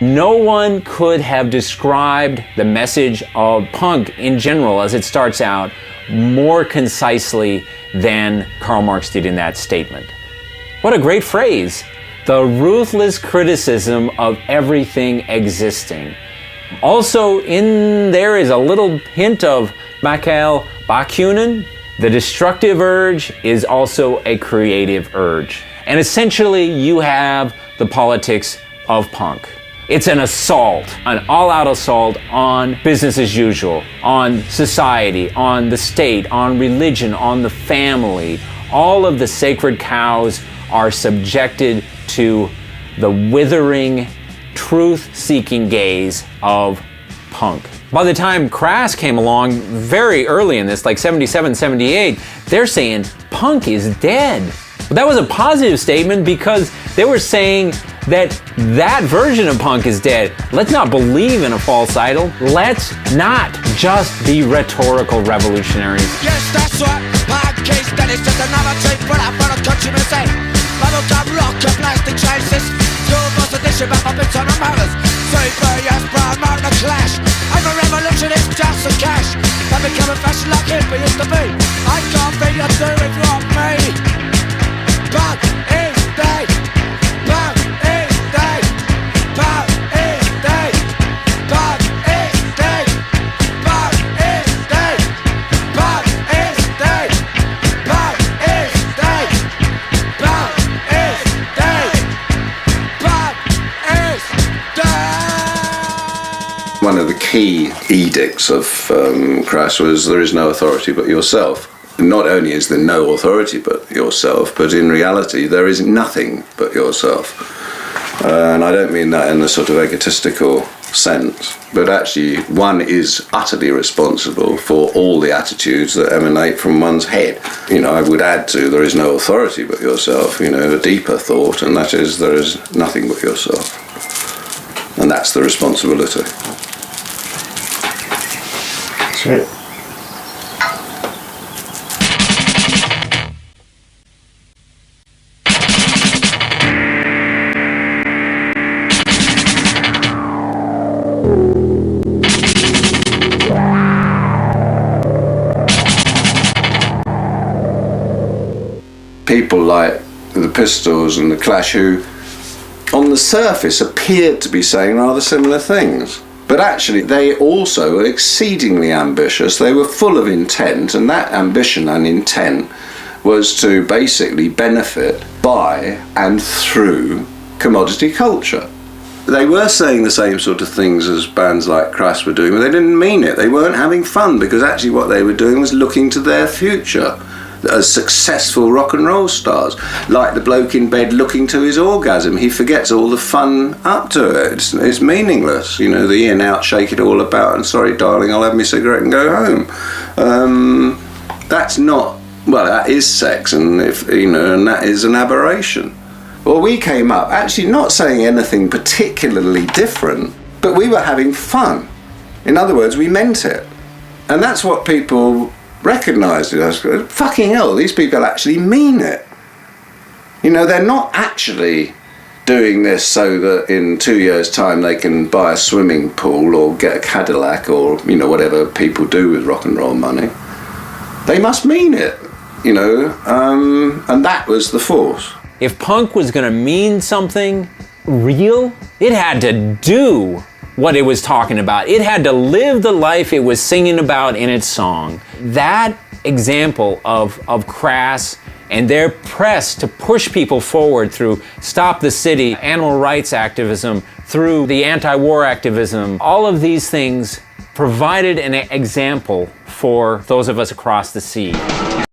No one could have described the message of punk in general as it starts out more concisely than Karl Marx did in that statement. What a great phrase. The ruthless criticism of everything existing. Also in there is a little hint of Michael Bakunin. The destructive urge is also a creative urge. And essentially you have the politics of punk. It's an assault, an all-out assault on business as usual, on society, on the state, on religion, on the family. All of the sacred cows are subjected to the withering, truth-seeking gaze of punk. By the time Crass came along, very early in this, like 77, 78, they're saying punk is dead. But that was a positive statement because they were saying that version of punk is dead. Let's not believe in a false idol. Let's not just be rhetorical revolutionaries. Yes, that's right. Hard case, that is just another trick for that for the countrymen say. Bubblegum rock and plastic chases. Your boss edition, but my bits on the manners. Sorry for yes, Brian Mark the Clash. I'm a revolutionist, just for cash. I become a fashion like hippie used to be. I can't be a do it wrong me. Punk is dead. Punk is dead. Punk is dead. Punk is dead. Punk is dead. Punk is dead. Punk is dead. Punk is dead. Punk is dead. One of the key edicts of Crass was there is no authority but yourself. Not only is there no authority but yourself, but in reality there is nothing but yourself. And I don't mean that in a sort of egotistical sense, but actually one is utterly responsible for all the attitudes that emanate from one's head. You know, I would add to there is no authority but yourself, you know, a deeper thought, and that is there is nothing but yourself. And that's the responsibility. Sweet. People like the Pistols and the Clash, who on the surface appeared to be saying rather similar things, but actually they also were exceedingly ambitious. They were full of intent, and that ambition and intent was to basically benefit by and through commodity culture. They were saying the same sort of things as bands like Crass were doing, but they didn't mean it. They weren't having fun, because actually what they were doing was looking to their future as successful rock and roll stars, like the bloke in bed looking to his orgasm. He forgets all the fun up to it. It's meaningless, you know, the in out, shake it all about, and sorry darling, I'll have my cigarette and go home. That's not, well, that is sex, and if you know, and that is an aberration. Well, we came up actually not saying anything particularly different, but we were having fun. In other words, we meant it, and that's what people recognised it as. Fucking hell, these people actually mean it. You know, they're not actually doing this so that in 2 years' time they can buy a swimming pool or get a Cadillac or, you know, whatever people do with rock and roll money. They must mean it, you know, and that was the force. If punk was gonna mean something real, it had to do what it was talking about. It had to live the life it was singing about in its song. That example of Crass and their press to push people forward through Stop the City, animal rights activism, through the anti-war activism, all of these things provided an example for those of us across the sea.